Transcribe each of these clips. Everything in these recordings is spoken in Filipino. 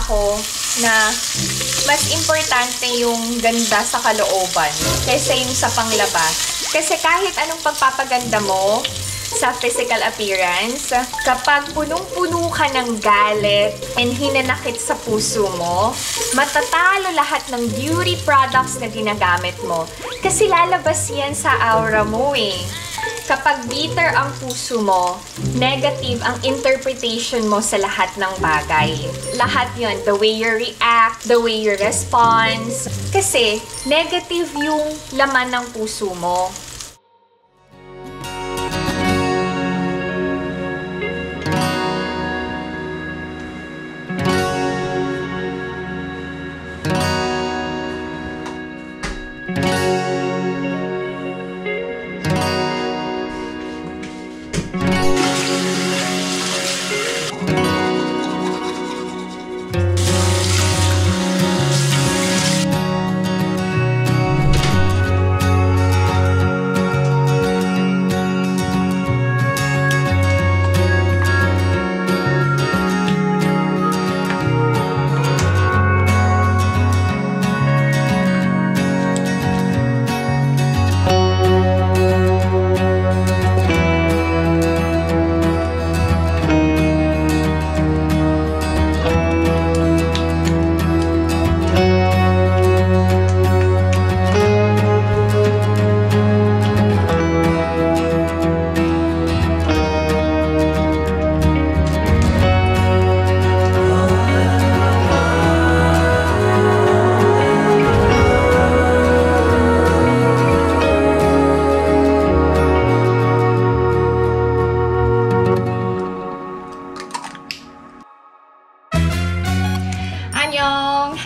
ako na mas importante yung ganda sa kalooban kaysa yung sa panglabas. Kasi kahit anong pagpapaganda mo sa physical appearance, kapag punong-puno ka ng galit and hinanakit sa puso mo, matatalo lahat ng beauty products na ginagamit mo. Kasi lalabas yan sa aura mo eh. Kapag bitter ang puso mo, negative ang interpretation mo sa lahat ng bagay. Lahat yon, the way you react, the way you respond. Kasi negative yung laman ng puso mo.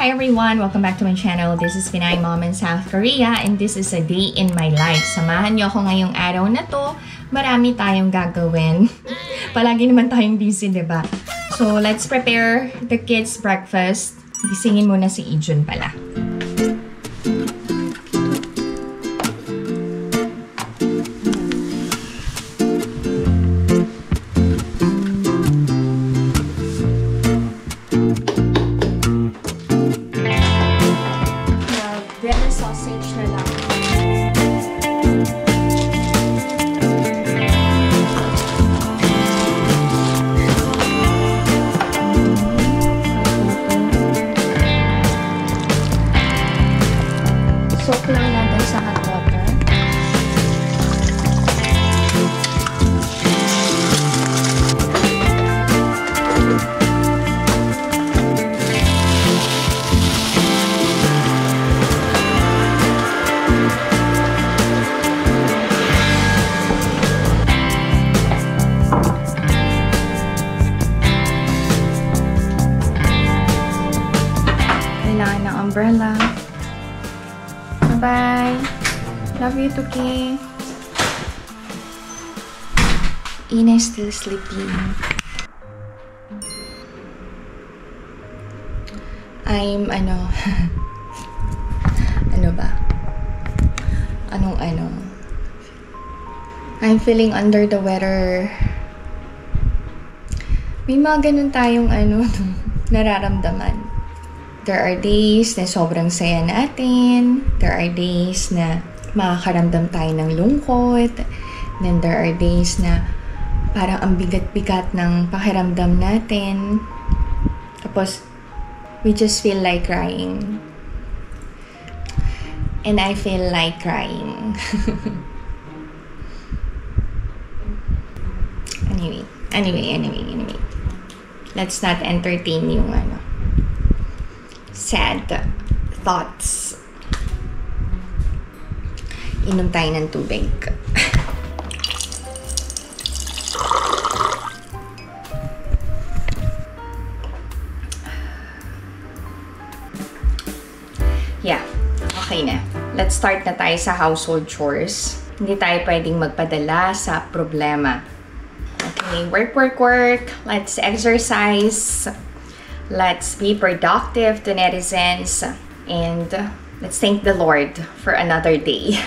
Hi everyone! Welcome back to my channel. This is Pinay Mom in South Korea and this is a day in my life. Samahan niyo ako ngayong araw na to. Marami tayong gagawin. Palagi naman tayong busy, diba? So, let's prepare the kids' breakfast. Gisingin muna si Ijun pala. Soak lang natin sa hot water. Kailangan ng umbrella. Bye. Love you, Tuki. Ina is still sleeping. I'm, ano ba? I'm feeling under the weather. May mga ganun tayong, nararamdaman. There are days na sobrang saya natin. There are days na makakaramdam tayo ng lungkot. Then there are days na parang ang bigat-bigat ng pakiramdam natin. Tapos, we just feel like crying. And I feel like crying. Anyway. Let's not entertain yung sad thoughts. Inom tayo ng tubig. Yeah, okay na. Let's start na tayo sa household chores. Hindi tayo pwedeng magpadala sa problema. Okay, work. Let's exercise. Let's be productive to netizens, and let's thank the Lord for another day.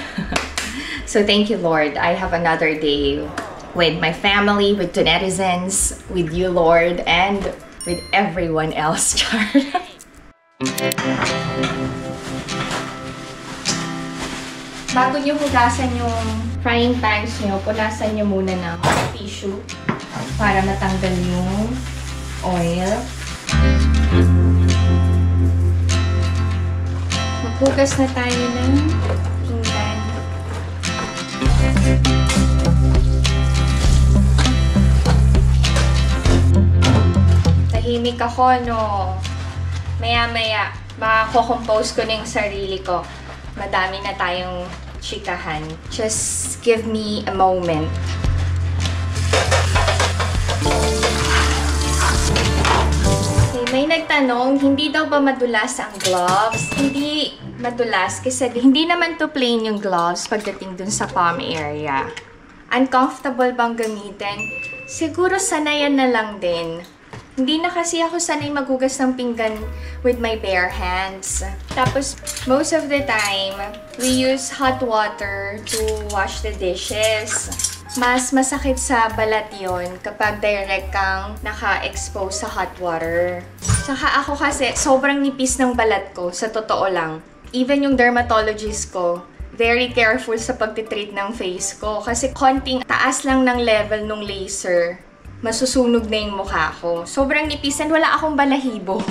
So thank you, Lord. I have another day with my family, with the netizens, with you, Lord, and with everyone else, Char. Bago nyo hugasan yung frying pans nyo, punasan nyo muna ng tissue para matanggal yung oil. Maghugas na tayo ng pinggan. Tahimik ako, no? Maya-maya, mako-compose ko na yung sarili ko. Madami na tayong chikahan. Just give me a moment. Okay, may nagtanong, hindi daw ba madulas ang gloves? Hindi madulas kasi hindi naman to plain yung gloves pagdating dun sa palm area. Uncomfortable bang gamitin? Siguro sanayan na lang din. Hindi na kasi ako sanay maghugas ng pinggan with my bare hands. Tapos, most of the time, we use hot water to wash the dishes. Mas masakit sa balat yon kapag direct kang naka-expose sa hot water. Saka ako kasi, sobrang nipis ng balat ko, sa totoo lang. Even yung dermatologist ko, very careful sa pagtitreat ng face ko. Kasi konting taas lang ng level ng laser, masusunog na yung mukha ko. Sobrang nipisan, wala akong balahibo.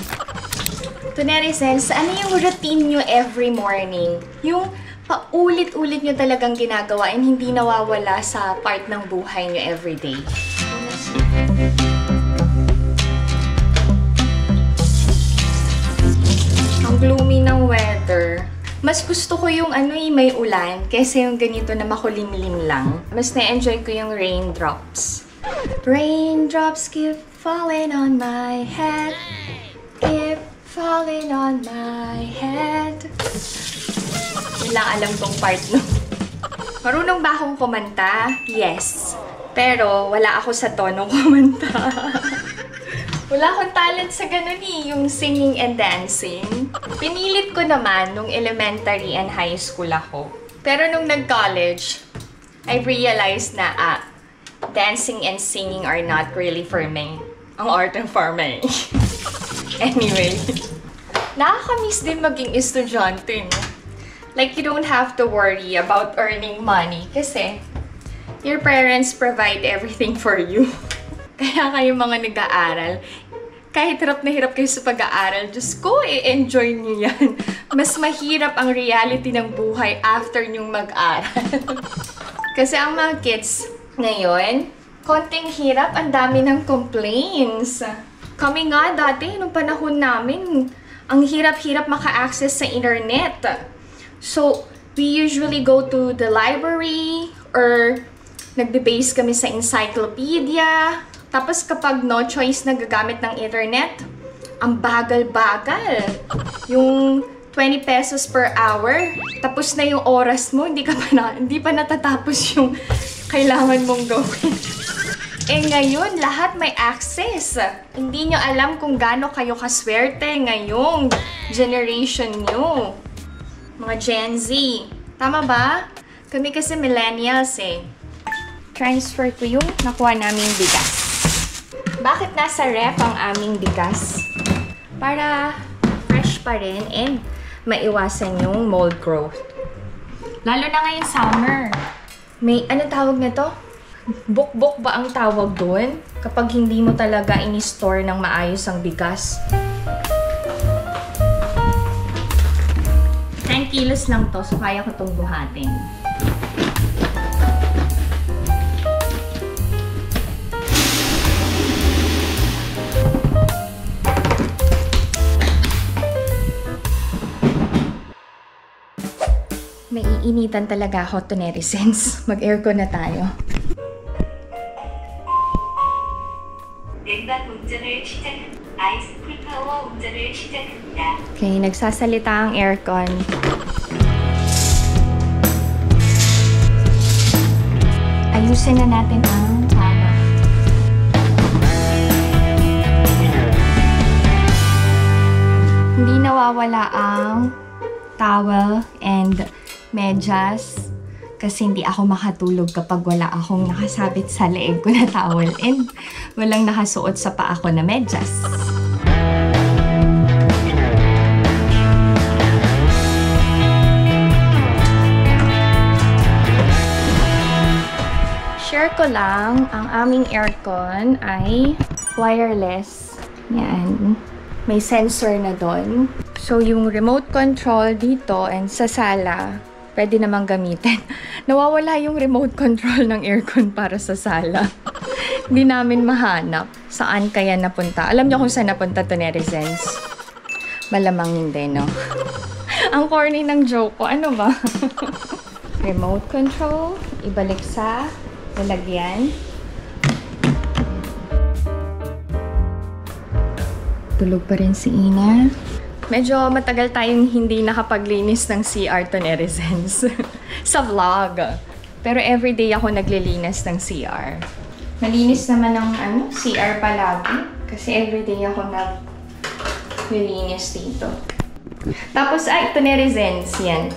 Tunerizens, ano yung routine nyo every morning? Yung paulit-ulit nyo talagang ginagawa and hindi nawawala sa part ng buhay nyo everyday. Ang gloomy ng weather. Mas gusto ko yung may ulan kaysa yung ganito na makulimlim lang. Mas na-enjoy ko yung raindrops. Raindrops keep falling on my head, keep falling on my head. Walang alam tong part, no? Marunong ba akong kumanta? Yes. Pero wala ako sa tonong kumanta. Wala akong talent sa ganun yung singing and dancing. Pinilit ko naman nung elementary and high school ako. Pero nung nag-college, I realized na dancing and singing are not really for me. Ang art and for me. Anyway, nakakamiss din maging estudyante, no? Like, you don't have to worry about earning money kasi your parents provide everything for you. Kaya kayo mga nag-aaral, kahit hirap na hirap kayo sa pag-aaral, Diyos ko, i-enjoy niyo yan. Mas mahirap ang reality ng buhay after nyong mag-aral. Kasi ang mga kids ngayon, konting hirap, ang dami ng complaints. Kami nga dati, nung panahon namin, ang hirap-hirap maka-access sa internet. So, we usually go to the library or nagbe-base kami sa encyclopedia. Tapos kapag no choice na gagamit ng internet, ang bagal-bagal. Yung 20 pesos per hour, tapos na yung oras mo, hindi pa natatapos yung kailangan mong gawin. Eh ngayon, lahat may access. Hindi nyo alam kung gaano kayo kaswerte ngayong generation nyo. Mga Gen Z. Tama ba? Kami kasi millennials eh. Transfer ko yung nakuha naming bigas. Bakit nasa ref ang aming bigas? Para fresh pa rin and maiwasan yung mold growth. Lalo na ngayon summer. May, ano tawag na to? Bukbok ba ang tawag doon? Kapag hindi mo talaga in-store ng maayos ang bigas. 10 kilos lang to, so kaya ko itong buhatin. Maiinitan talaga ako, Tunerizens. Mag-aircon na tayo. Okay, nagsasalita ang aircon. Ayusin na natin ang towel. Hindi nawawala ang towel and medyas kasi hindi ako makatulog kapag wala akong nakasabit sa leeg ko na towel and walang nakasuot sa paa ko na medyas. Share ko lang, ang aming aircon ay wireless. Yan. May sensor na doon. So, yung remote control dito and sa sala, pwede namang gamitin. Nawawala yung remote control ng aircon para sa sala. Hindi namin mahanap. Saan kaya napunta? Alam niyo kung saan napunta to, netizens? Malamang hindi, no? Ang corny ng joke ko. Ano ba? Remote control. Ibalik sa lalagyan. Tulog pa rin si Ina. Medyo matagal tayong hindi nakapaglinis ng CR to, netizens. Sa vlog. Pero everyday ako naglilinis ng CR. Malinis naman ng CR palagi. Kasi everyday ako naglilinis dito. Tapos, ito, netizens. Yan.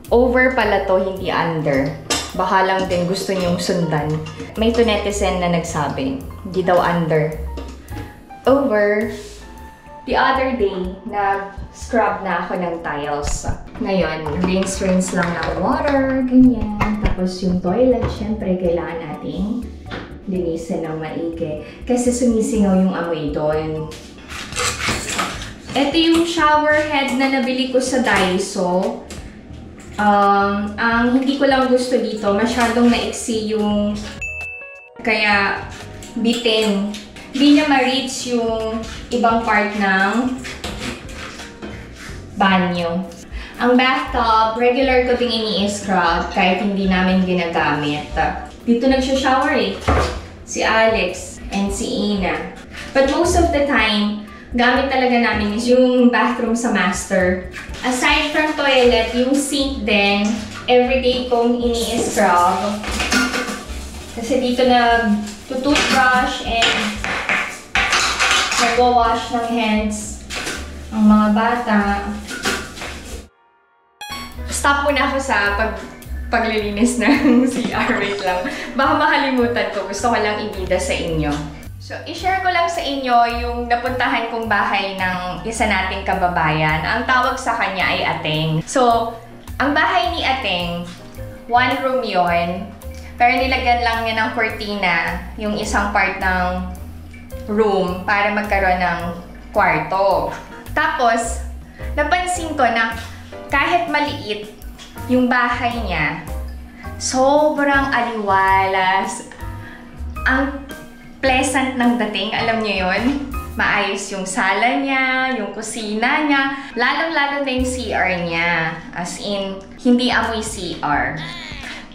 Over pala to, hindi under. Baka lang din gusto niyong sundan. May to netizen na nagsabi, hindi daw under. Over. The other day, nag-scrub na ako ng tiles. Ngayon, rinse lang ng water, ganyan. Tapos yung toilet, syempre, kailangan nating linisin ng maigi. Kasi sumisingaw yung amoy doon. Ito yung shower head na nabili ko sa Daiso. Ang hindi ko lang gusto dito, masyadong maiksi yung kaya bitin. Hindi niya ma-reach yung ibang part ng banyo. Ang bathtub, regular ko ting ini-scrub kahit hindi namin ginagamit. Dito nagsha-shower si Alex and si Ina. But most of the time, gamit talaga namin is yung bathroom sa master. Aside from toilet, yung sink din, everyday kong ini-scrub. Kasi dito nag-toothbrush and nag-wash ng hands ang mga bata. Stop muna ako sa paglilinis ng CR. Wait lang. Baka makalimutan ko. Gusto ko lang ibida sa inyo. So, i-share ko lang sa inyo yung napuntahan kong bahay ng isa nating kababayan. Ang tawag sa kanya ay Ateng. So, ang bahay ni Ateng, one room yon. Pero nilagyan lang niya ng cortina yung isang part ng room para magkaroon ng kwarto. Tapos, napansin ko na kahit maliit yung bahay niya, sobrang aliwalas. Ang pleasant ng dating, alam niyo yun? Maayos yung sala niya, yung kusina niya, lalong-lalo na yung CR niya. As in, hindi amoy CR.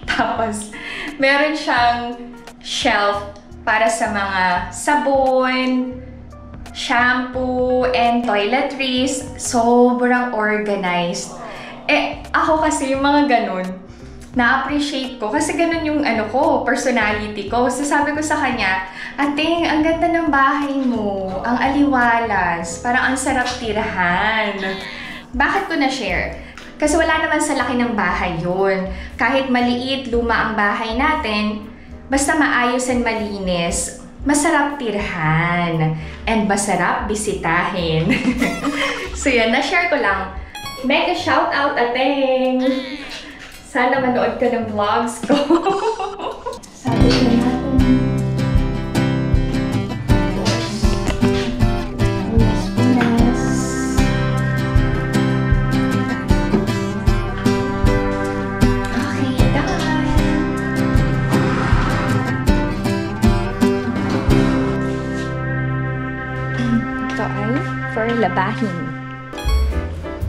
Tapos, meron siyang shelf para sa mga sabon, shampoo, and toiletries. Sobrang organized. Ako kasi yung mga ganun, na-appreciate ko. Kasi ganun yung personality ko. So sabi ko sa kanya, Ating, ang ganda ng bahay mo. Ang aliwalas. Parang ang sarap tirahan. Bakit ko na-share? Kasi wala naman sa laki ng bahay yun. Kahit maliit, luma ang bahay natin, basta maayos and malinis, masarap tirhan. And masarap bisitahin. So yan, na-share ko lang. Mega shoutout, Ateng! Sana manood ka ng vlogs ko. Sabi ko natin. Labahin.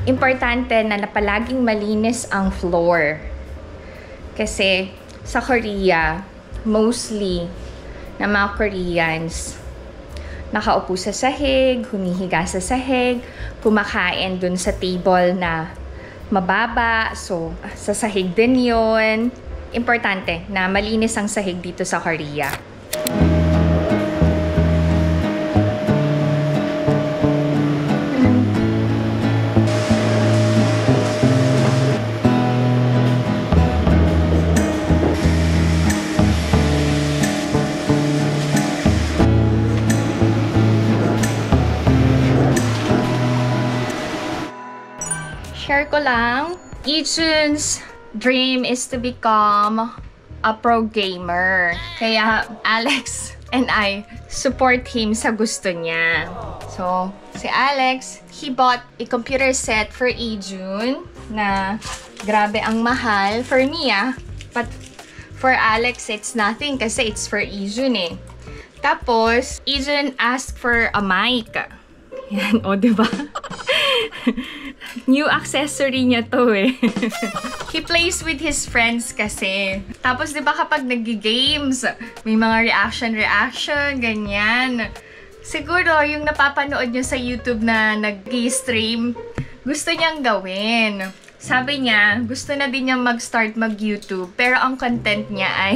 Importante na palaging malinis ang floor. Kasi sa Korea, mostly na mga Koreans, nakaupo sa sahig, humihiga sa sahig, kumakain dun sa table na mababa. So, sa sahig din yun. Importante na malinis ang sahig dito sa Korea. share ko lang. Ijun's dream is to become a pro gamer. Kaya Alex and I support him sa gusto niya. So, si Alex, he bought a computer set for Ijun na grabe ang mahal. For me, but for Alex, it's nothing kasi it's for Ijun eh. Tapos, Ijun asked for a mic. Yan, o, diba? New accessory niya to eh. He plays with his friends kasi. Tapos, diba kapag nag-games, may mga reaction, ganyan. Siguro, yung napapanood nyo sa YouTube na nag-stream, gusto niyang gawin. Sabi niya, gusto na din niyang mag-start mag-YouTube, pero ang content niya ay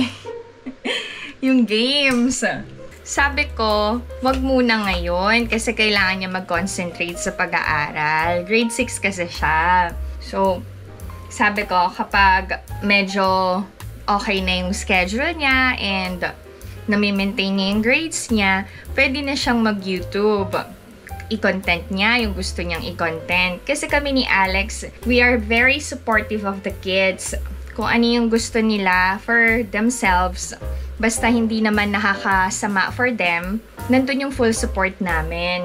yung games. Sabi ko, wag muna ngayon kasi kailangan niya mag-concentrate sa pag-aaral. Grade 6 kasi siya. So, sabi ko, kapag medyo okay na yung schedule niya and nami-maintain niya yung grades niya, pwede na siyang mag-YouTube. I-content niya yung gusto niyang i-content. Kasi kami ni Alex, we are very supportive of the kids. Kung ano yung gusto nila for themselves, basta hindi naman nakakasama for them, nandun yung full support namin.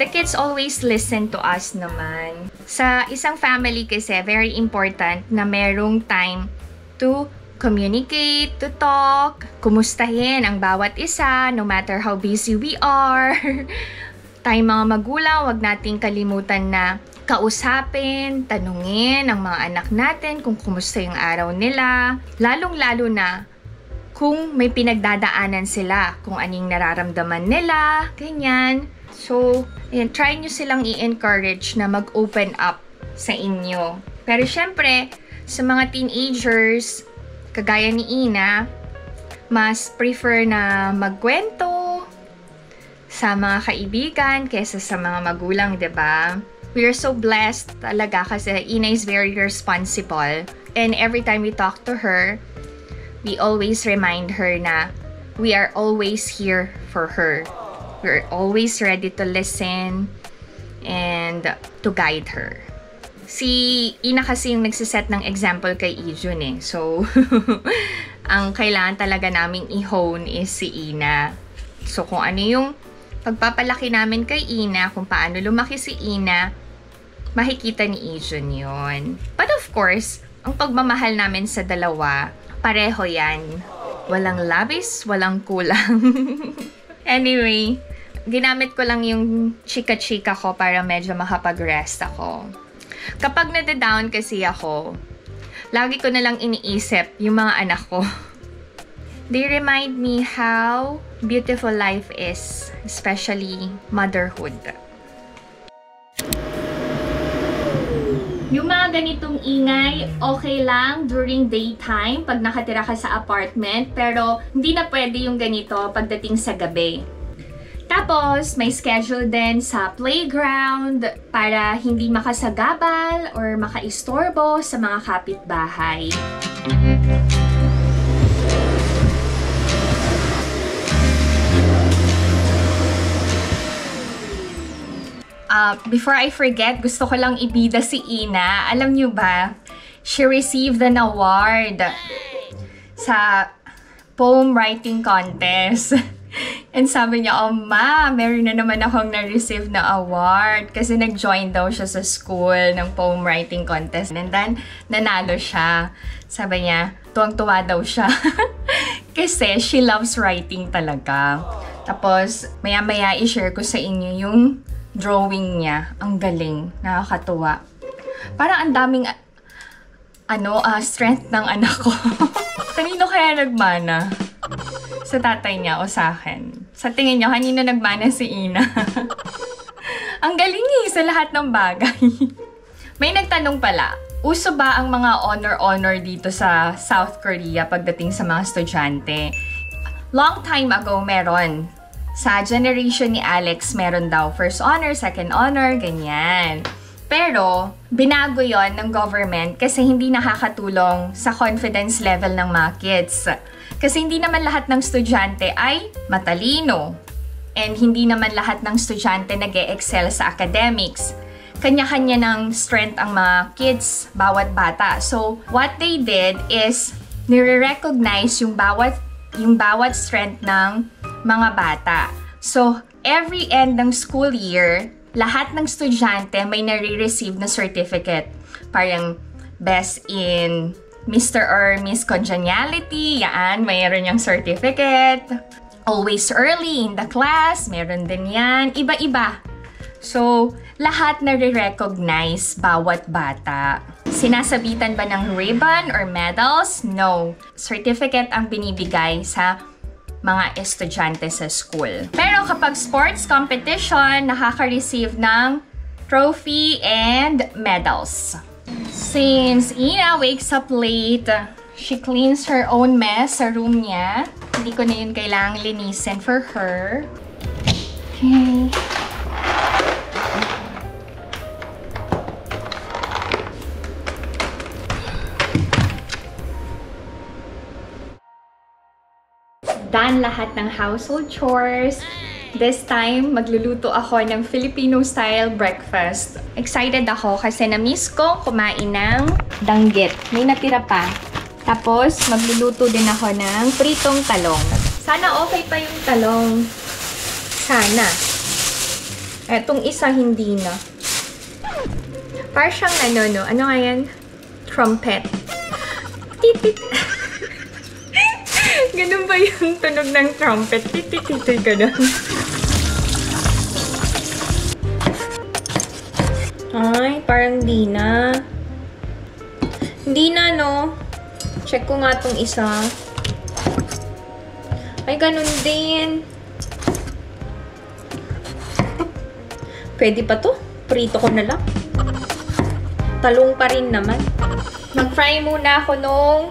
The kids always listen to us naman. Sa isang family kasi, very important na merong time to communicate, to talk, kumustahin ang bawat isa, no matter how busy we are. Tayong mga magulang, wag nating kalimutan na kausapin, tanungin ang mga anak natin kung kumusta yung araw nila. Lalong-lalo na kung may pinagdadaanan sila, kung anong nararamdaman nila, ganyan. So, ayan, try nyo silang i-encourage na mag-open up sa inyo. Pero syempre, sa mga teenagers, kagaya ni Ina, mas prefer na magkwento sa mga kaibigan kaysa sa mga magulang, diba? We are so blessed talaga kasi Ina is very responsible. And every time we talk to her, we always remind her na we are always here for her. We're always ready to listen and to guide her. Si Ina kasi yung nagsiset ng example kay Ijun eh. So, ang kailangan talaga naming i-hone is si Ina. So, kung ano yung pagpapalaki namin kay Ina, kung paano lumaki si Ina, makikita ni Ijun yun. But of course, ang pagmamahal namin sa dalawa, pareho yan. Walang labis, walang kulang. Anyway, ginamit ko lang yung chika-chika ko para medyo makapag-rest ako. Kapag nade-down kasi ako, lagi ko na lang iniisip yung mga anak ko. They remind me how beautiful life is, especially motherhood. Yung mga ganitong ingay, okay lang during daytime pag nakatira ka sa apartment, pero hindi na pwede yung ganito pagdating sa gabi. Tapos, may schedule din sa playground para hindi makasagabal or makaistorbo sa mga kapitbahay. Before I forget, gusto ko lang ibida si Ina. Alam niyo ba, she received an award sa poem writing contest. And sabi niya, oh ma, meron na naman akong na-receive na award. Kasi nag-join daw siya sa school ng poem writing contest. And then, nanalo siya. Sabi niya, tuwang-tuwa daw siya. Kasi she loves writing talaga. Tapos, maya-maya i-share ko sa inyo yung drawing niya. Ang galing. Nakakatuwa. Parang ang daming strength ng anak ko. Kanino kaya nagmana? Sa tatay niya o sa akin? Sa tingin niyo, kanino nagmana si Ina? Ang galing sa lahat ng bagay. May nagtanong pala, uso ba ang mga honor-honor dito sa South Korea pagdating sa mga estudyante? Long time ago, meron. Sa generation ni Alex, meron daw first honor, second honor, ganyan. Pero, binago yon ng government kasi hindi nakakatulong sa confidence level ng mga kids. Kasi hindi naman lahat ng estudyante ay matalino. And hindi naman lahat ng estudyante nag-e-excel sa academics. kanya-kanya ng strength ang mga kids, bawat bata. So, what they did is, nire-recognize yung bawat strength ng mga bata. So, every end ng school year, lahat ng estudyante may nare-receive na certificate. Parang best in Mr. or Miss Congeniality, yan, mayroon yung certificate. Always early in the class, meron din yan. Iba-iba. So, lahat nare-recognize bawat bata. Sinasabitan ba ng ribbon or medals? No. Certificate ang binibigay sa mga estudyante sa school. Pero kapag sports competition, nakaka-receive ng trophy and medals. Since Ina wakes up late, she cleans her own mess sa room niya. Hindi ko na yun kailangang linisin for her. Okay. Done lahat ng household chores. This time, magluluto ako ng Filipino-style breakfast. Excited ako kasi na-miss ko kumain ng danggit. May natira pa. Tapos, magluluto din ako ng pritong talong. Sana okay pa yung talong. Sana. Etong isa hindi na. Parang siyang ano, no? Ano nga yan? Trumpet. Titit. Ganun ba yung tunog ng trumpet? Titit-titit ganun. Ay, parang di na. Hindi na, no? Check ko nga tong isa. Ay, ganun din. Pwede pa to? Prito ko na lang. Talong pa rin naman. Mag-fry muna ako nung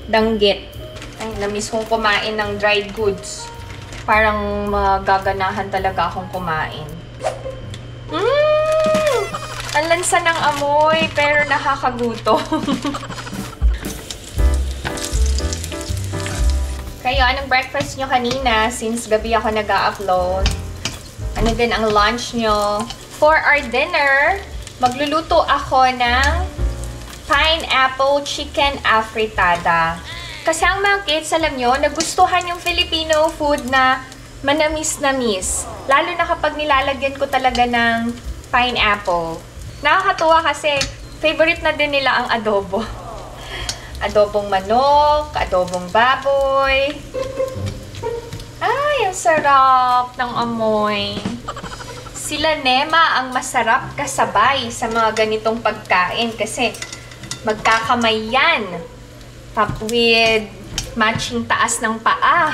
danggit. Ay, namiss kong kumain ng dried goods. Parang magaganahan talaga akong kumain. Ang lansa ng amoy, pero nakakagutom. Kayo, anong breakfast nyo kanina since gabi ako nag-a-upload? Ano din ang lunch nyo? For our dinner, magluluto ako ng pineapple chicken afritada. Kasi ang mga kids, alam nyo, nagustuhan yung Filipino food na manamis-namis. Lalo na kapag nilalagyan ko talaga ng pineapple. Nakakatuwa kasi favorite na din nila ang adobo. Adobong manok, adobong baboy. Ay, ang sarap ng amoy. Sila Nema ang masarap kasabay sa mga ganitong pagkain kasi magkakamay yan. Top with matching taas ng paa.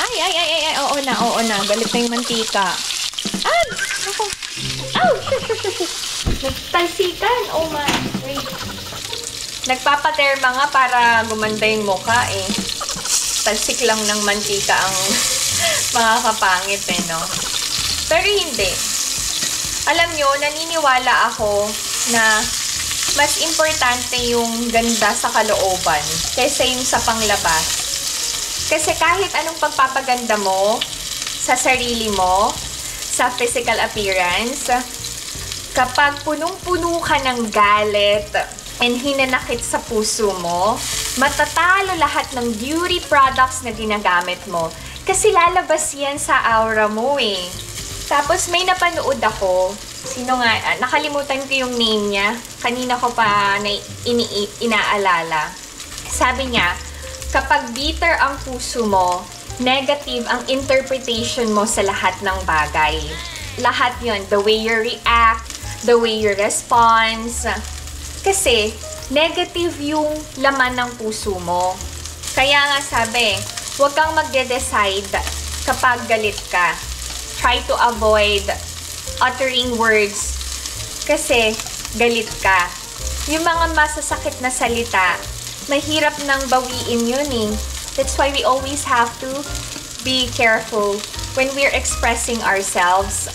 Ay, oo na. Galit na yung mantika. Ay, ako. Ow, nagtalsikan. Oh my, wait. Nagpapaterma nga para gumanda yung mukha eh. Talsik lang ng mantika ang makakapangit eh, no? Pero hindi. Alam nyo, naniniwala ako na mas importante yung ganda sa kalooban kaysa yung sa panglabas. Kasi kahit anong pagpapaganda mo sa sarili mo, sa physical appearance, kapag punong-puno ka ng galit and hinanakit sa puso mo, matatalo lahat ng beauty products na ginagamit mo. Kasi lalabas yan sa aura mo eh. Tapos may napanood ako, sino nga, nakalimutan ko yung name niya, kanina ko pa inaalala. Sabi niya, kapag bitter ang puso mo, negative ang interpretation mo sa lahat ng bagay. Lahat yun, the way you react, the way you respond. Kasi, negative yung laman ng puso mo. Kaya nga sabi, huwag kang magde-decide kapag galit ka. Try to avoid uttering words kasi galit ka. Yung mga masasakit na salita, mahirap nang bawiin yun eh. That's why we always have to be careful when we're expressing ourselves.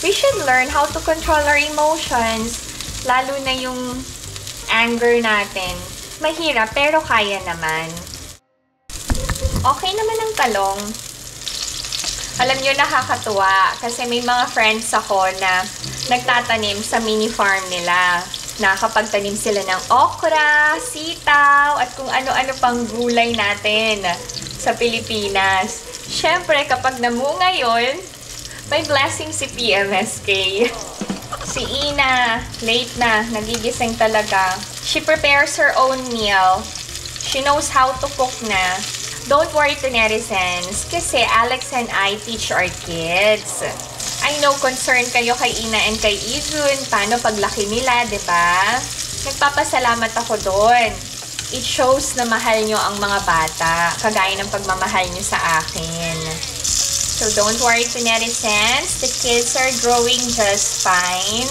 We should learn how to control our emotions, lalo na yung anger natin. Mahirap pero kaya naman. Okay naman ang talong. Alam nyo, nakakatuwa. Kasi may mga friends ako na nagtatanim sa mini farm nila. Nakakapagtanim sila ng okra, sitaw, at kung ano-ano pang gulay natin sa Pilipinas. Siyempre, kapag namunga yun, may blessing si PMSK. Si Ina, late na, nagigising talaga. She prepares her own meal. She knows how to cook na. Don't worry to netizens, kasi Alex and I teach our kids. I know concerned kayo kay Ina and kay Izun, paano paglaki nila, diba? Nagpapasalamat ako doon. It shows na mahal nyo ang mga bata, kagaya ng pagmamahal nyo sa akin. So don't worry to netizens, the kids are growing just fine.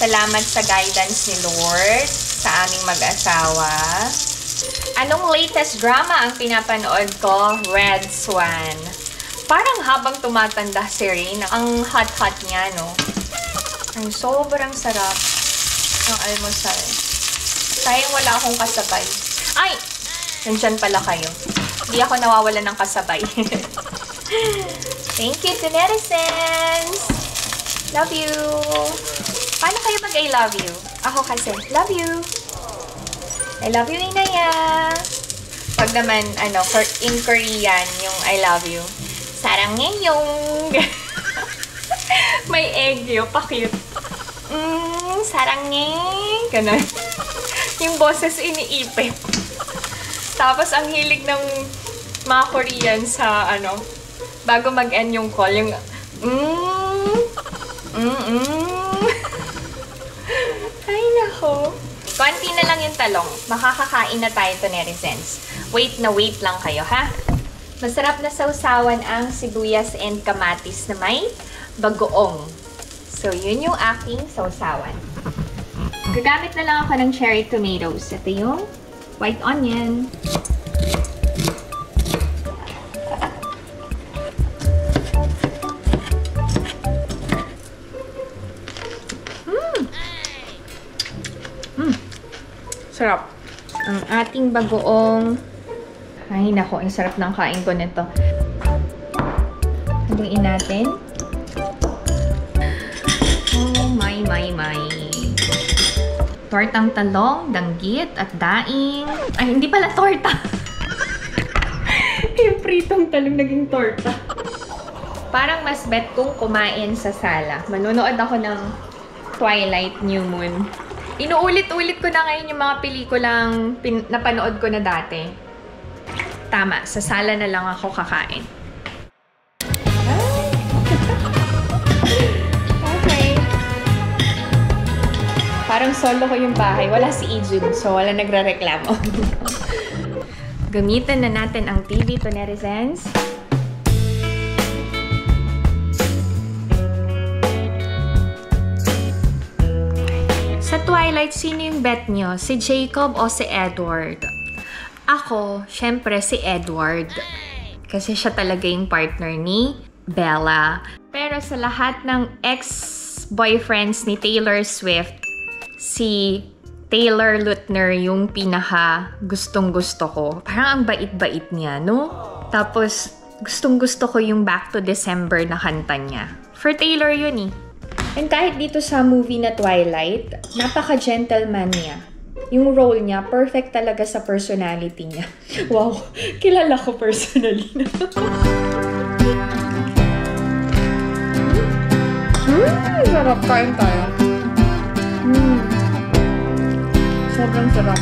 Salamat sa guidance ni Lord sa aming mag-asawa. Anong latest drama ang pinapanood ko? Red Swan. Parang habang tumatanda si Rain, ang hot-hot niya, no? Ang sobrang sarap ng almusal. Sayang wala akong kasabay. Ay! Nandyan pala kayo. Hindi ako nawawalan ng kasabay. Thank you to netizens! Love you! Paano kayo mag-I love you? Ako kasi, love you! I love you, Inaya. Pag naman, in Korean, yung I love you. Saranghaeong. May egg yun, pa-cute. Saranghae. Ganun. Yung boses iniipit. Tapos, ang hilig ng mga Korean sa, bago mag-end yung call, yung, Ay, nako. Konti na lang yung talong. Makakakain na tayo to netizens. Wait lang kayo, ha? Masarap na sausawan ang sibuyas and kamatis na may bagoong. So, yun yung aking sausawan. Gagamit na lang ako ng cherry tomatoes. Ito yung white onion. Sarap. Ang ating bagoong. Ay, nako. Ang sarap ng kain ko nito. Haluin natin. Oh, my. Tortang talong, danggit, at daing. Ay, hindi pala torta. Yung pritong talong naging torta. Parang mas bet kong kumain sa sala. Manonood ako ng Twilight New Moon. Inuulit-ulit ko na ngayon yung mga pelikulang napanood ko na dati. Tama, sa sala na lang ako kakain. Okay. Parang solo ko yung bahay. Wala si Ijun, so wala nagre-reklamo. Gamitan na natin ang TV to netizens. Sa Twilight, sino yung bet nyo? Si Jacob o si Edward? Ako, syempre si Edward. Kasi siya talaga yung partner ni Bella. Pero sa lahat ng ex-boyfriends ni Taylor Swift, si Taylor Lautner yung pinaka gustong-gusto ko. Parang ang bait-bait niya, no? Tapos, gustong-gusto ko yung Back to December na kanta niya. For Taylor yun eh. And kahit dito sa movie na Twilight, napaka-gentleman niya. Yung role niya, perfect talaga sa personality niya. Wow, kilala ko personally na. Sarap, kain tayo. Sobrang sarap.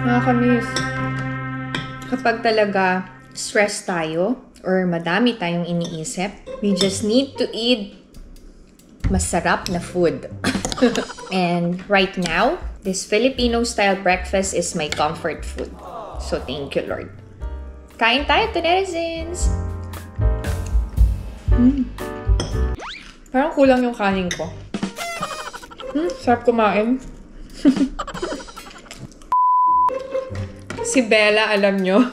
Nakakamiss. Kapag talaga stress tayo or madami tayong iniisip, we just need to eat masarap na food. And right now, this Filipino-style breakfast is my comfort food. So thank you, Lord. Kain tayo to netizens! Parang kulang yung kanin ko. Sarap kumain. Si Bella, alam nyo,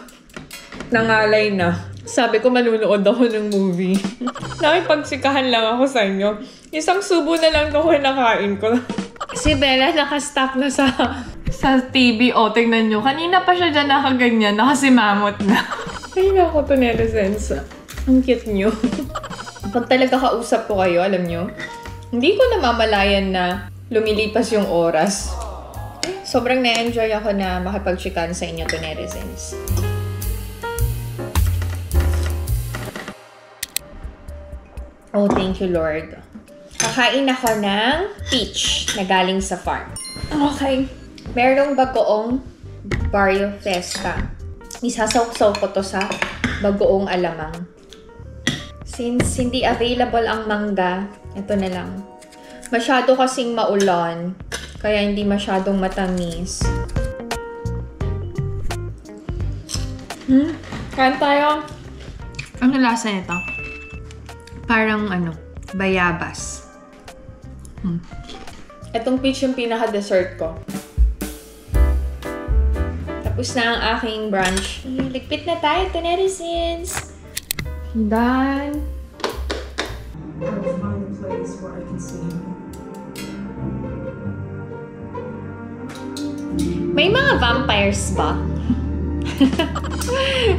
nangalay na. Sabi ko, manunood ako ng movie. Nakipagsikahan lang ako sa inyo. Isang subo na lang ako nakain ko. Si Bella naka-stop na sa TV. O, tingnan nyo. Kanina pa siya dyan nakaganyan. Nakasimamot na. Ay, naku, to netizens. Ang cute nyo. Pag talaga kausap ko kayo, alam nyo, hindi ko namamalayan na lumilipas yung oras. Sobrang na-enjoy ako na makipag-chikan sa inyo to netizens. Oh, thank you, Lord. Kakain ako ng peach na galing sa farm. Okay. Merong bagoong Barrio Festa. Isasaw-saw ko to sa bagoong alamang. Since hindi available ang mangga, ito na lang. Masyado kasing maulan, kaya hindi masyadong matamis. Kain tayo. Ano lasa nito? Parang bayabas. Itong peach yung pinaka-dessert ko. Tapos na ang aking brunch. Ligpit na tayo, netizens. Done. May mga vampires ba?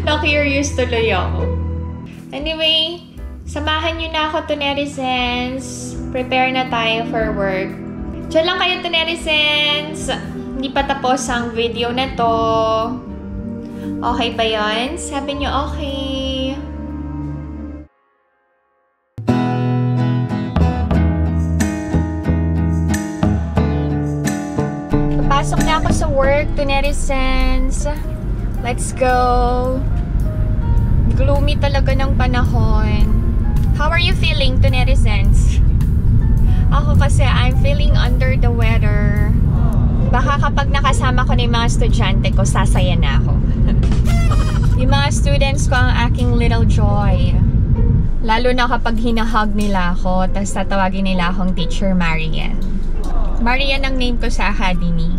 Na-curious tuloy ako. Anyway, samahan nyo na ako to netizens. Prepare na tayo for work. Diyan lang kayo to netizens. Hindi pa tapos ang video na to. Okay ba yun? Sabi nyo okay. Papasok na ako sa work to netizens. Let's go. Gloomy talaga ng panahon. How are you feeling to netizens? Ako kasi, I'm feeling under the weather. Baka kapag nakasama ko na yung mga estudyante ko, sasaya na ako. Yung mga students ko ang aking little joy. Lalo na kapag hinahug nila ako, tapos tatawagin nila akong Teacher Marian. Marian ang name ko sa academy.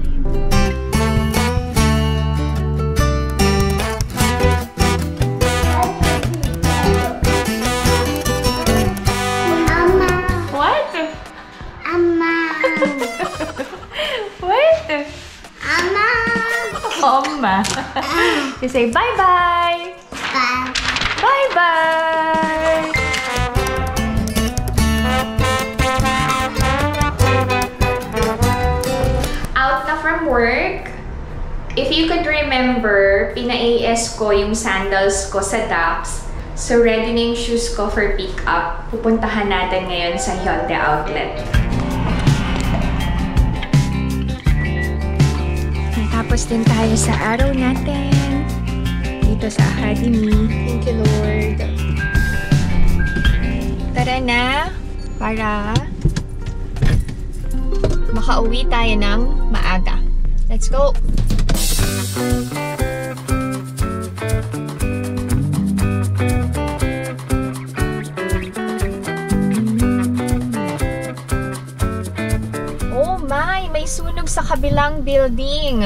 Oma. You say bye-bye. Bye. Bye-bye. Out na from work. If you could remember, pina-AS ko yung sandals ko sa Dax. So, ready na yung shoes ko for pick-up. Pupuntahan natin ngayon sa Hyundai Outlet. Tapos din tayo sa araw natin dito sa academy. Thank you, Lord. Tara na para makauwi tayo ng maaga. Let's go! Oh my! May sunog sa kabilang building.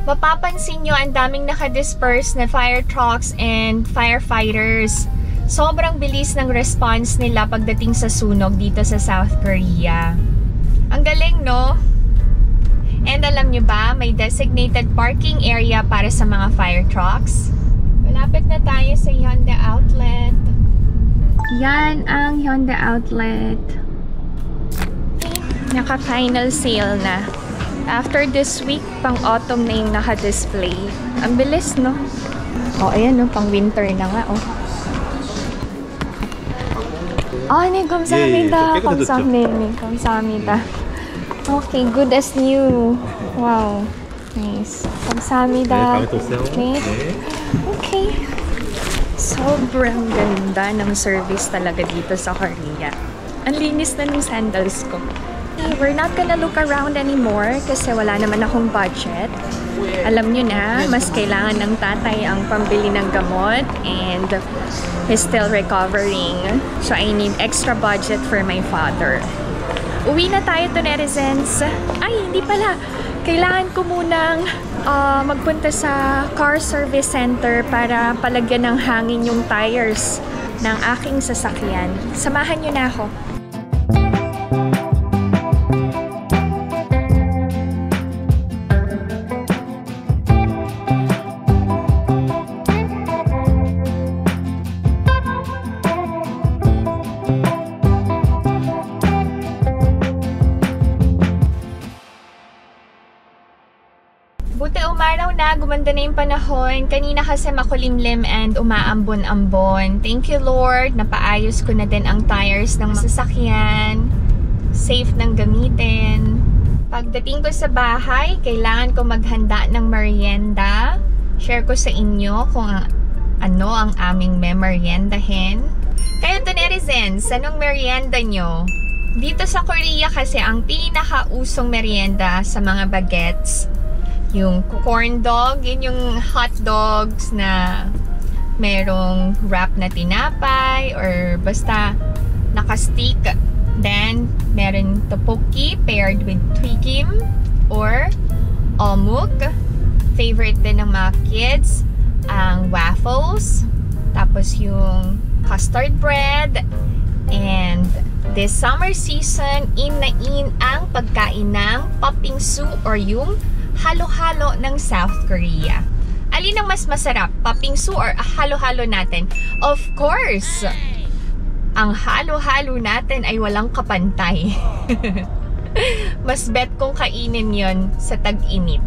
Mapapansin nyo, ang daming nakadisperse na fire trucks and firefighters. Sobrang bilis ng response nila pagdating sa sunog dito sa South Korea. Ang galing, no? And alam nyo ba, may designated parking area para sa mga fire trucks. Malapit na tayo sa Hyundai Outlet. Yan ang Hyundai Outlet. Naka-final sale na. After this week, pang autumn na yung naka-display. Ang bilis, no? Oh, ayan, no? Pang winter na nga, oh. 네, 감사합니다. 감사합니다. Okay, good as new. Wow. Nice. 감사합니다. 네. Okay. Sobrang ganda ng service talaga dito sa Korea. Ang linis na ng sandals ko. We're not gonna look around anymore kasi wala naman akong budget. Alam nyo na, mas kailangan ng tatay ang pambili ng gamot and he's still recovering. So I need extra budget for my father. Uwi na tayo to netizens. Ay, hindi pala. Kailangan ko munang magpunta sa car service center para palagyan ng hangin yung tires ng aking sasakyan. Samahan nyo na ako. Buti umaraw na, gumanda na yung panahon. Kanina kasi makulimlim and umaambon-ambon. Thank you Lord, napaayos ko na din ang tires ng sasakyan. Safe nang gamitin. Pagdating ko sa bahay, kailangan ko maghanda ng merienda. Share ko sa inyo kung ano ang aming memeriendahin. Kayo to netizens, anong merienda nyo? Dito sa Korea kasi ang pinakausong merienda sa mga bagets, yung corn dog, yun yung hot dogs na merong wrap na tinapay or basta nakastick. Then, meron tteokbokki paired with tteokgim or omuk. Favorite din ng mga kids, ang waffles. Tapos yung custard bread. And this summer season, in na in ang pagkain ng papingsu or yung halo-halo ng South Korea. Alin ang mas masarap? Papingsu or halo-halo natin? Of course! Ang halo-halo natin ay walang kapantay. Mas bet kong kainin yon sa tag-init.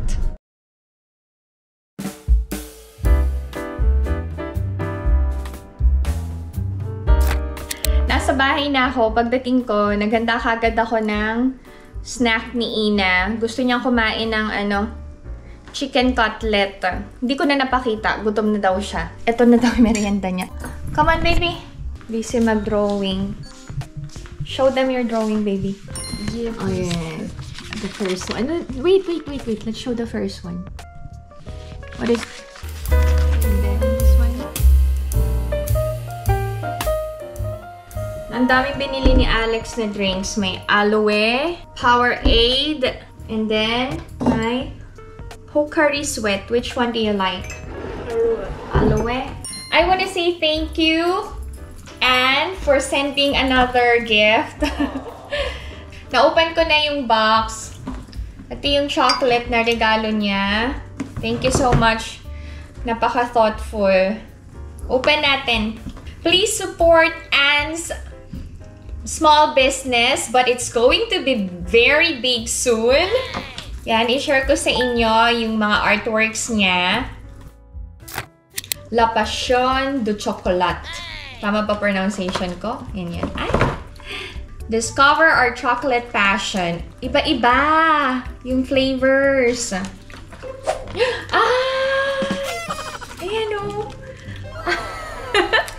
Nasa bahay na ako. Pagdating ko, naghanda kagad ako ng snack ni Ina. Gusto niyang kumain ng chicken cutlet. Hindi ko na napakita. Gutom na daw siya. Ito na daw yung merienda niya. Come on, baby. Busy mag-drawing. Show them your drawing, baby. Yeah, Oh, yeah. the first one. Wait. Let's show the first one. What is... And then this one. Ang daming binili ni Alex na drinks. May aloe, Powerade, and then may Pocari Sweat. Which one do you like? Aloe. I want to say thank you and for sending another gift. Na-open ko na yung box. Ito yung chocolate na regalo niya. Thank you so much. Napaka-thoughtful. Open natin. Please support Anne's small business, but it's going to be very big soon. Yan, i-share ko sa inyo yung mga artworks niya. La Passion du Chocolat. Tama ba pronunciation ko? Yan. Ay! Discover our chocolate passion. Iba-iba yung flavors. Ah! Ayan o.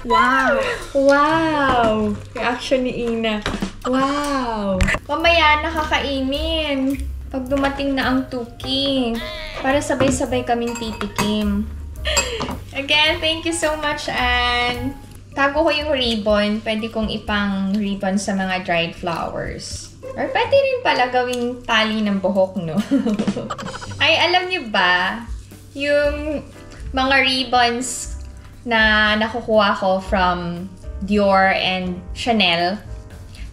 Wow! Wow! Reaction ni Ina. Wow! Mamaya nakakainin. Pag dumating na ang tuki. Para sabay-sabay kaming titikim. Again, thank you so much, Anne. Tago ko yung ribbon. Pwede kong ipang ribbon sa mga dried flowers. Or pwede rin pala gawing tali ng buhok, no? Ay, alam niyo ba? Yung mga ribbons na nakukuha ko from Dior and Chanel,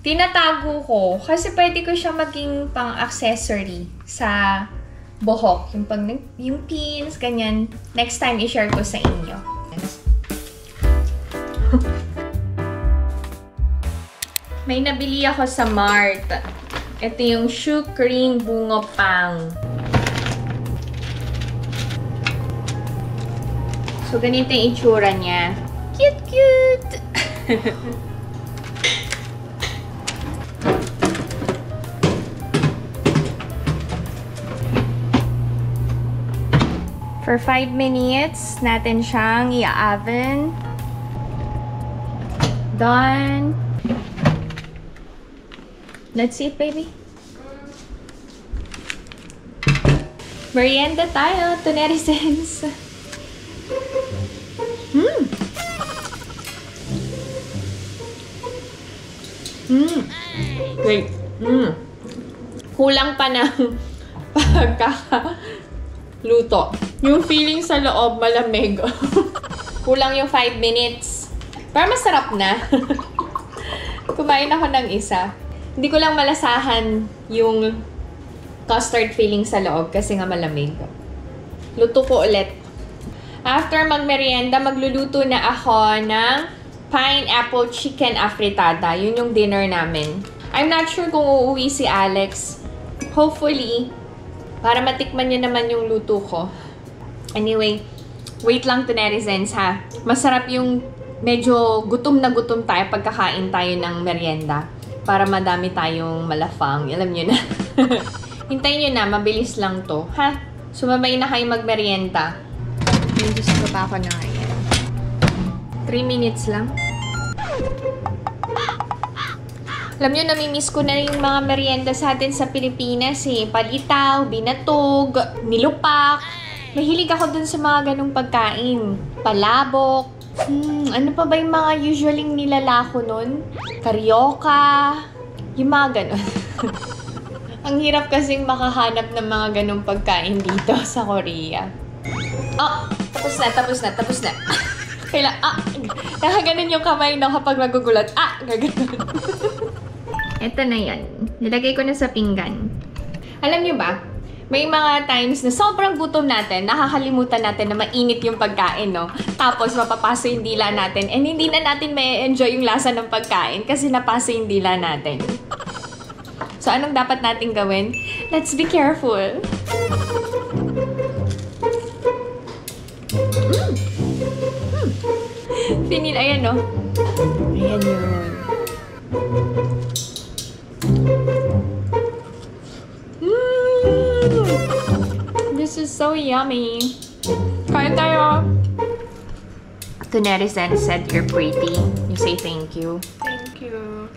tinatago ko kasi pwede ko siya maging pang-accessory sa buhok. Yung pins, ganyan. Next time, i-share ko sa inyo. May nabili ako sa Mart. Ito yung Shoe Cream Bungo Pang. So, ganito yung itsura niya. Cute, cute! For 5 minutes, natin siyang i-oven. Done. Let's eat, baby. Merienda tayo, to netizens. Wait. Kulang pa ng pagkakaluto. Yung feeling sa loob, malamig. Kulang yung 5 minutes. Pero masarap na. Kumain ako ng isa. Hindi ko lang malasahan yung custard feeling sa loob kasi nga malamig. Luto ko ulit. After magmerienda, magluluto na ako ng pineapple chicken afritada. Yun yung dinner namin. I'm not sure kung uuwi si Alex. Hopefully, Para matikman niyo naman yung luto ko. Anyway, wait lang to netizens ha. Masarap yung medyo gutom na gutom tayo pagkakain tayo ng merienda. Para madami tayong malafang. Alam niyo na. Hintayin niyo na, mabilis lang to. Ha? Sumabay na kayo magmerienda. Just baba ko na yan. 3 minutes lang. Alam nyo, namimiss ko na yung mga merienda sa atin sa Pilipinas eh. Palitaw, binatog, nilupak. Mahilig ako dun sa mga ganong pagkain. Palabok. Ano pa ba yung mga usually nilalako nun? Karyoka. Yung mga ganon. Ang hirap kasing makahanap ng mga ganong pagkain dito sa Korea. Tapos na. Nakaganon yung kamay na kapag magugulat. Gaganon. Ito na yan. Nilagay ko na sa pinggan. Alam nyo ba, may mga times na sobrang gutom natin, nakakalimutan natin na mainit yung pagkain, no? Tapos mapapaso yung dila natin and hindi na natin may enjoy yung lasa ng pagkain kasi napaso yung dila natin. So, anong dapat natin gawin? Let's be careful. Finil, ayan, no? Ayan yun. This is so yummy. Kain tayo. To netizens said you're pretty. You say thank you. Thank you.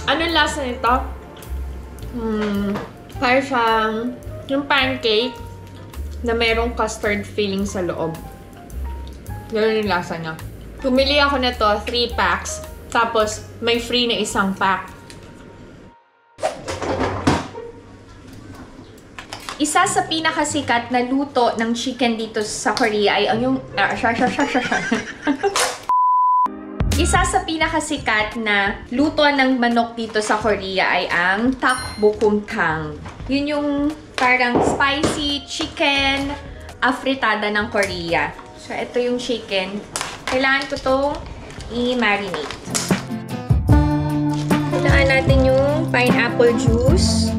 Anong lasa nito? Parang siyang yung pancake na merong custard filling sa loob. Ganun yung lasa niya. Pumili ako na to, 3 packs. Tapos, may free na isang pack. Isa sa pinakasikat na luto ng chicken dito sa Korea ay ang yung... Isa sa pinakasikat na luto ng manok dito sa Korea ay ang tteokbokkeumtang. Yun yung parang spicy chicken afritada ng Korea. So, ito yung chicken. Kailangan ko itong i-marinate. Kailangan natin yung pineapple juice,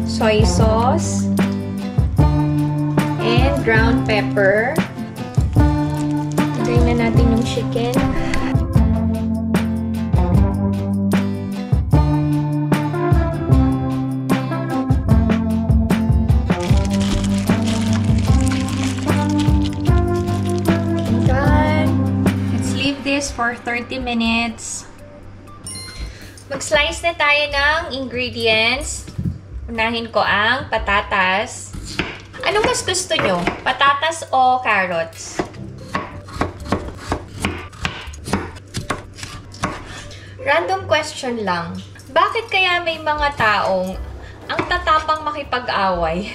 soy sauce, and ground pepper. Lagay na natin yung chicken. For 30 minutes. Mag-slice na tayo ng ingredients. Unahin ko ang patatas. Anong mas gusto nyo? Patatas o carrots? Random question lang. Bakit kaya may mga taong ang tatapang makipag-away?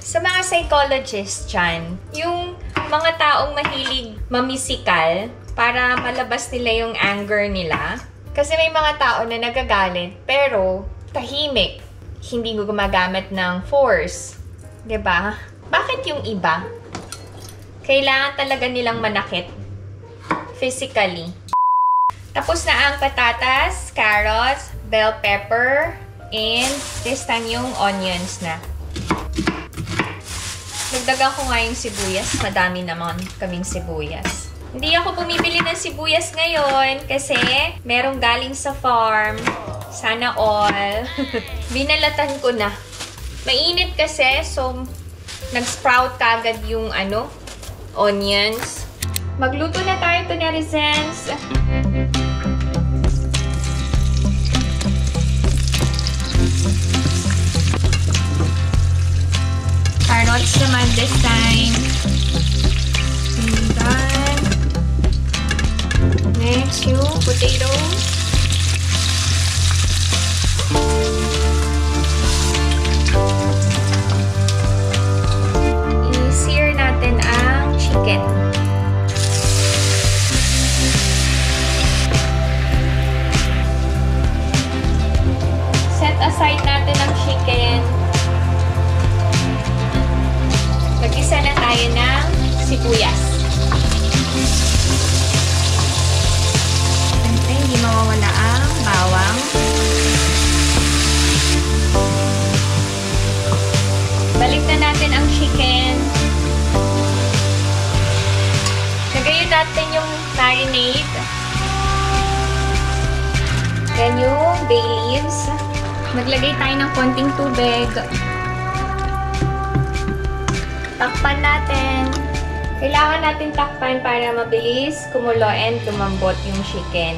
Sa mga psychologists dyan, yung mga taong mahilig mamisikal, para malabas nila yung anger nila. Kasi may mga tao na nagagalit, pero tahimik. Hindi gumagamit ng force. 'Di ba? Bakit yung iba? Kailangan talaga nilang manakit. Physically. Tapos na ang patatas, carrots, bell pepper, and this time yung onions na. Nagdagan ko nga yung sibuyas. Madami naman kaming sibuyas. Hindi ako bumibili ng sibuyas ngayon kasi merong galing sa farm. Sana all. Binalatan ko na. Mainit kasi, so nag-sprout kagad yung onions. Magluto na tayo to netizens. Carrots naman this time. And then, next, yung potatoes. I-sear natin ang chicken. Set aside natin ang chicken. Mag-isa na tayo ng sibuyas. Siyempre, hindi mawawala ang bawang. leaves. Maglagay tayo ng konting tubig. Takpan natin. Kailangan natin takpan para mabilis kumulo and lumambot yung chicken.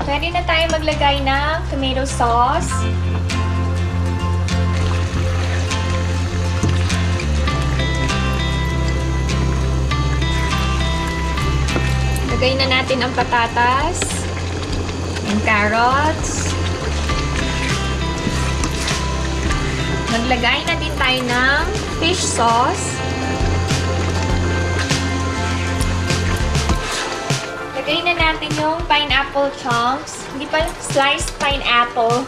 Pwede na tayo maglagay ng tomato sauce. Lagay na natin ang patatas and carrots. Maglagay na din tayo ng fish sauce. Lagay na natin yung pineapple chunks. Hindi pa sliced pineapple.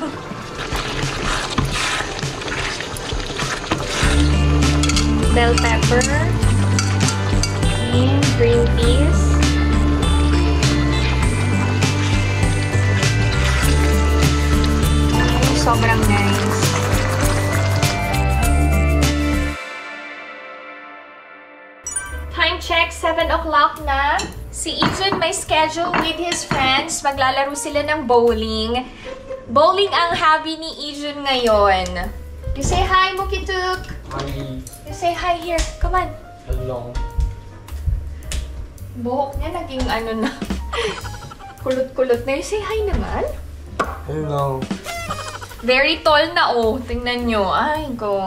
Bell pepper. And green peas. Sobrang nice. Time check, 7 o'clock na. Si Ijun may schedule with his friends. Maglalaro sila ng bowling. Bowling ang hobby ni Ijun ngayon. You say hi, Mukituk. Hi. You say hi here. Come on. Hello. Buhok niya naging ano na. Kulot-kulot na. You say hi naman. Hello. Very tall na oh. Tingnan nyo. Ay, go.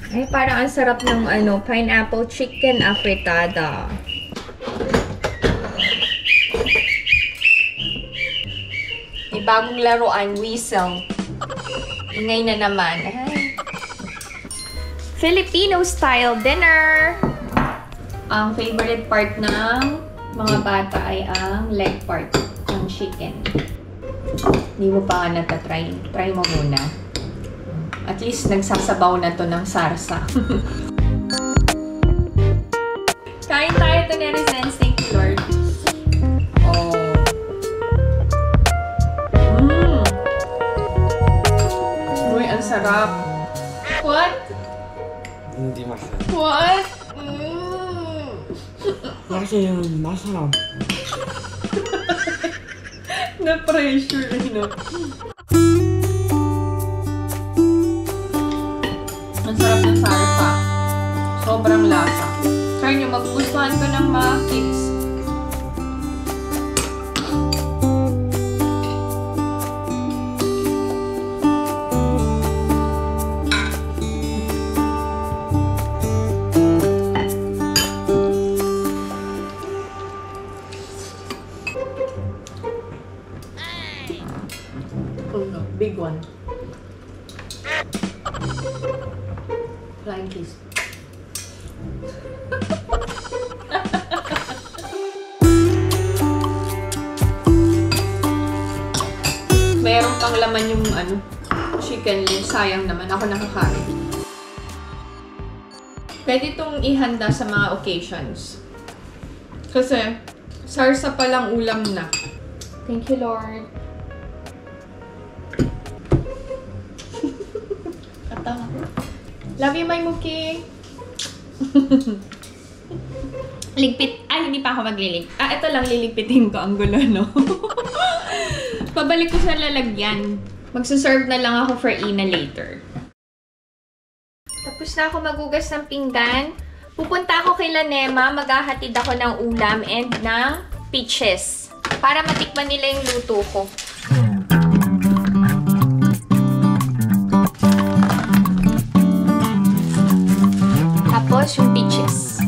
Ay, parang ang sarap ng ano, pineapple chicken afritada. May bagong laruan, whistle. Ingay na naman. Ay. Filipino style dinner. Ang favorite part ng mga bata ay ang leg part ng chicken. Hindi mo pa nga natatry. Try mo muna. At least nagsasabaw na to ng sarsa. Kain tayo to ni Rizan. Thank you, Lord. Oh. Uy, ang sarap. What? Hindi masarap. What? Kasi yung masarap. Na-pressure, no? Ang sarap ng sarsa. Sobrang lasa. Try nyo, magugustuhan ko ng mga kids. Big one. Flying kiss. Mayroon pang laman yung ano, chicken leg. Sayang naman. Ako nakakain. Pwede itong ihanda sa mga occasions. Kasi, sarsa palang ulam na. Thank you, Lord. Love you, my Muki. Ligpit. Ah, hindi pa ako maglilig. Ah, ito lang liligpitin ko. Ang gulo, no? Pabalik ko sa lalagyan. Magsaserve na lang ako for Ina later. Tapos na ako magugas ng pinggan. Pupunta ako kay Lanema. Maghahatid ako ng ulam and ng peaches. Para matikman nila yung luto ko. Tapos yung peaches.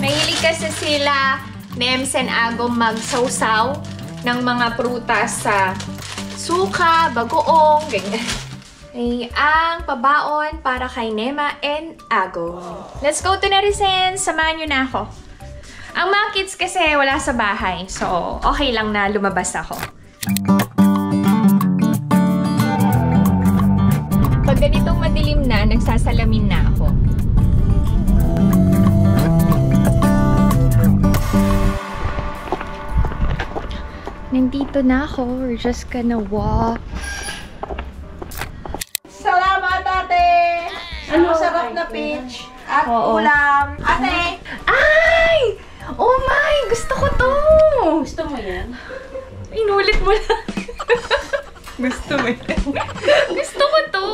Mahilig kasi sila, Mems and Agom, magsawsaw ng mga prutas sa suka, bagoong, ganyan. Ay, ang pabaon para kay Nema and Agom. Let's go to Narisen. Samahan nyo na ako. Ang mga kids kasi wala sa bahay. So, okay lang na lumabas ako. Pag ganitong madilim na, nagsasalamin na ako. Nandito na ako. We're just gonna walk. Salamat, ate! Ano sarap na peach? At ulam. Ate! Ay! Oh my! Gusto ko to! Gusto mo yan? Inulit mo lang. Gusto mo yan. Gusto ko to.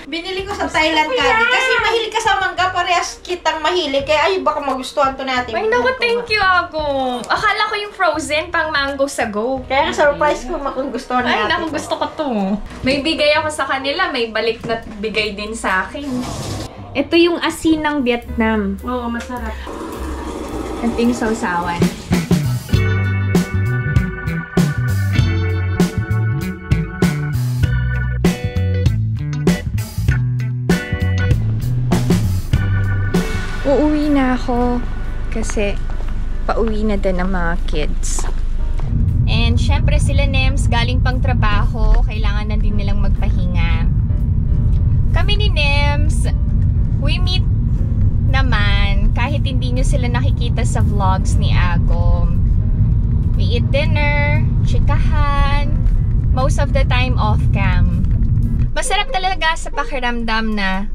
Binili ko sa Thailand candy kasi mahilig ka sa mangga, parehas kitang mahilig. Kaya ay, baka magustuhan to natin. Ay, naku, thank you, Agong. Akala ko yung frozen pang mango sago. Kaya surprise ko kung gustuhan Ay, natin. naku, gusto ko to. May bigay ako sa kanila, may balik na bigay din sa akin. Ito yung asin ng Vietnam. Oo, masarap. Ito yung sausawan. Uuwi na ako kasi pauwi na din ang mga kids. And syempre sila Nems galing pang trabaho, kailangan na din nilang magpahinga. Kami ni Nems, we meet naman kahit hindi nyo sila nakikita sa vlogs ni Agom. We eat dinner, chikahan, most of the time off cam. Masarap talaga sa pakiramdam na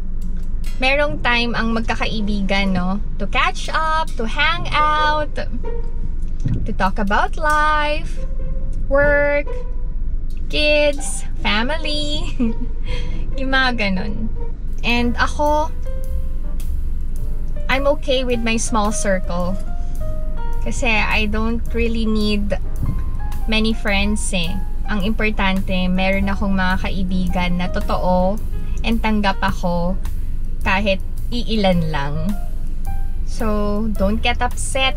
merong time ang magkakaibigan, no? To catch up, to hang out, to talk about life, work, kids, family, yung mga ganun. And ako, I'm okay with my small circle. Kasi I don't really need many friends eh. Ang importante, meron akong mga kaibigan na totoo and tanggap ako kahit iilan lang. So, don't get upset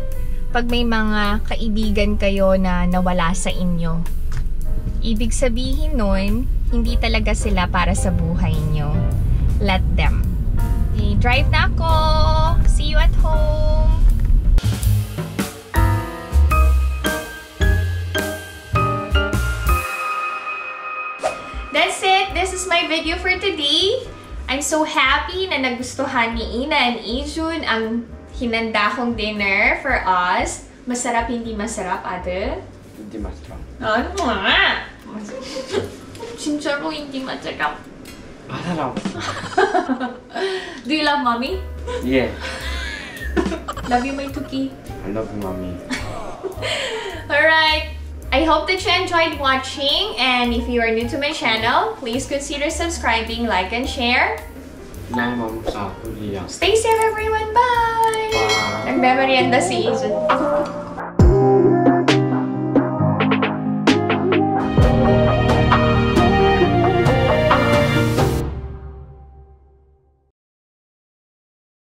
pag may mga kaibigan kayo na nawala sa inyo. Ibig sabihin nun, hindi talaga sila para sa buhay nyo. Let them. Okay, drive na ako! See you at home! That's it! This is my video for today. I'm so happy na nagustuhan ni Ina and Ijun ang hinanda kong dinner for us. Masarap, hindi masarap, ate? Hindi masarap. Ano nga? Sincero, hindi masarap. Masarap. Do you love mommy? Yeah. Love you, my Tuki. I love you, mommy. Alright. I hope that you enjoyed watching, and if you are new to my channel, please consider subscribing, like, and share. Nay, mom, sa kuliya. Stay safe, everyone. Bye! Bye. Nagmemorienda si Ijun.